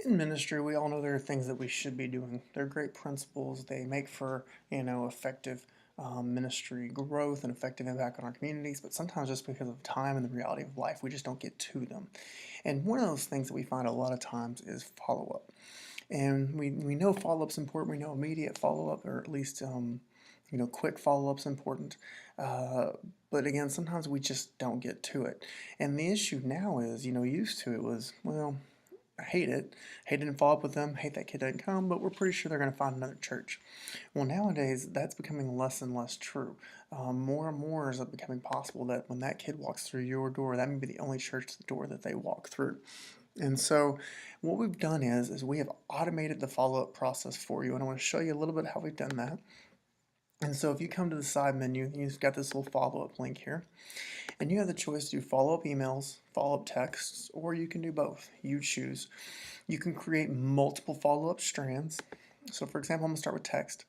In ministry, we all know there are things that we should be doing. They're great principles. They make for, effective ministry growth and effective impact on our communities. But sometimes, just because of time and the reality of life, we just don't get to them. And one of those things that we find a lot of times is follow up. And we know follow up's important. We know immediate follow up, or at least quick follow up's important. Uh, but again, sometimes we just don't get to it. And the issue now is, used to it was, well, I hate it. Hate didn't follow up with them. Hate that kid didn't come, but we're pretty sure they're going to find another church. Well, nowadays that's becoming less and less true. More and more is it becoming possible that when that kid walks through your door, that may be the only church door that they walk through. And so, what we've done is we have automated the follow up process for you, and I want to show you a little bit how we've done that. And so, if you come to the side menu, you've got this little follow up link here. And you have the choice to do follow-up emails, follow-up texts, or you can do both. You choose. You can create multiple follow-up strands. So for example, I'm going to start with text.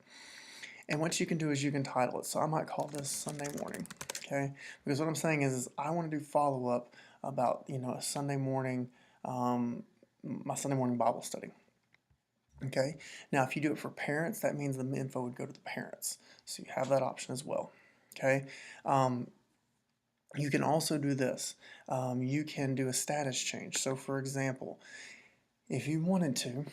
And what you can do is you can title it. So I might call this Sunday morning, okay? Because what I'm saying is I want to do follow-up about, a Sunday morning, my Sunday morning Bible study. Okay, now if you do it for parents, that means the info would go to the parents. So you have that option as well. Okay, you can also do this. You can do a status change. So for example, if you wanted to,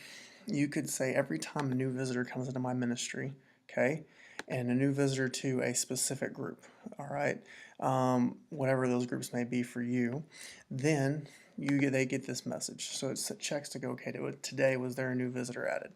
you could say every time a new visitor comes into my ministry, okay, and a new visitor to a specific group, all right, whatever those groups may be for you, then they get this message. So it checks to go, okay, today was there a new visitor added.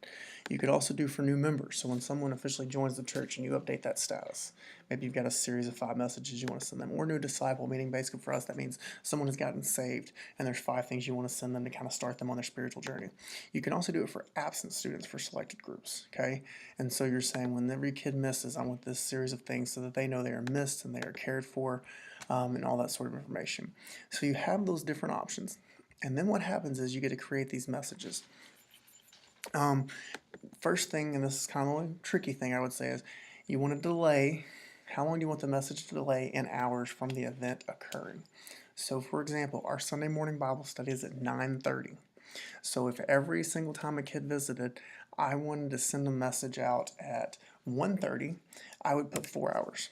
You could also do for new members. So when someone officially joins the church and you update that status, maybe you've got a series of 5 messages you want to send them, or new disciple, meaning basically for us that means someone has gotten saved and there's 5 things you want to send them to kind of start them on their spiritual journey. You can also do it for absent students for selected groups, okay? And so you're saying when every kid misses, I want this series of things so that they know they are missed and they are cared for, and all that sort of information. So you have those different options. And then what happens is you get to create these messages. Um, First thing, and this is kind of a tricky thing I would say, is you want to delay. How long do you want the message to delay in hours from the event occurring? So for example, our Sunday morning Bible study is at 9:30. So if every single time a kid visited, I wanted to send a message out at 1:30, I would put 4 hours.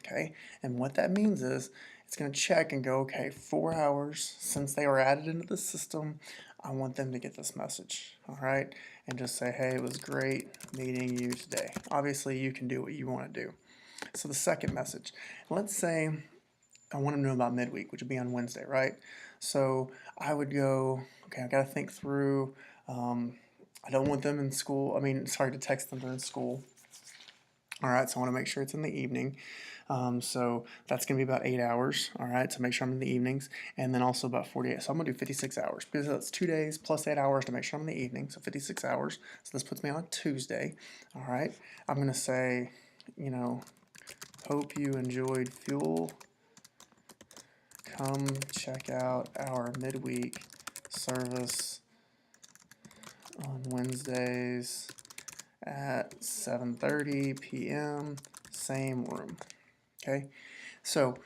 Okay, and what that means is it's going to check and go, okay, 4 hours since they were added into the system, I want them to get this message. All right, and just say, hey, it was great meeting you today. Obviously, you can do what you want to do. So the second message, let's say I want them to know about midweek, which would be on Wednesday, right? So I would go, okay, I got to think through. I don't want them in school. I mean, sorry, to text them they're in school. All right, so I want to make sure it's in the evening. So that's going to be about 8 hours. All right, so make sure I'm in the evenings, and then also about 48. So I'm going to do 56 hours because that's 2 days plus 8 hours to make sure I'm in the evening. So 56 hours. So this puts me on Tuesday. All right, I'm going to say, hope you enjoyed Fuel. Come check out our midweek service on Wednesdays at 7:30 p.m. Same room. Okay, so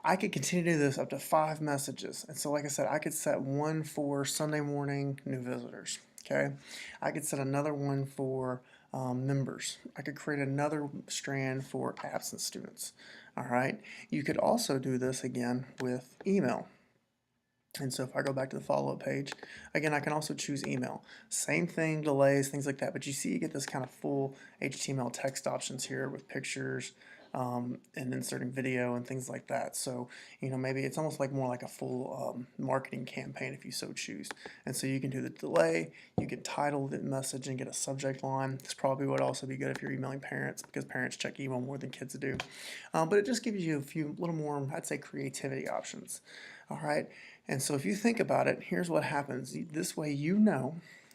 I could continue to do this up to 5 messages. And so, like I said, I could set one for Sunday morning new visitors. Okay, I could set another one for members. I could create another strand for absent students. All right, you could also do this again with email. And so if I go back to the follow-up page, again, I can also choose email. Same thing, delays, things like that. But you see you get this kind of full HTML text options here with pictures and inserting video and things like that. So, maybe it's almost like more like a full marketing campaign if you so choose. And so you can do the delay, you can title the message and get a subject line. This probably would also be good if you're emailing parents because parents check email more than kids do. But it just gives you a few little more, I'd say, creativity options. All right. And so if you think about it, here's what happens. This way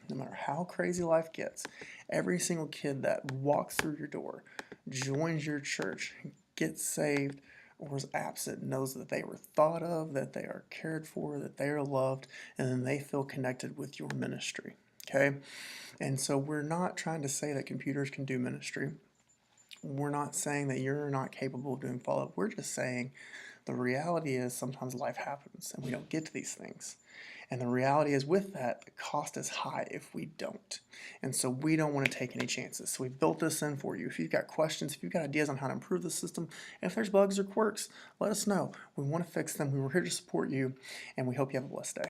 no matter how crazy life gets, every single kid that walks through your door, joins your church, gets saved, or is absent knows that they were thought of, that they are cared for, that they are loved, and then they feel connected with your ministry. Okay? And so we're not trying to say that computers can do ministry. We're not saying that you're not capable of doing follow-up. We're just saying the reality is sometimes life happens and we don't get to these things. And the reality is with that, the cost is high if we don't. And so we don't want to take any chances. So we built this in for you. If you've got questions, if you've got ideas on how to improve the system, if there's bugs or quirks, let us know. We want to fix them. We're here to support you, and we hope you have a blessed day.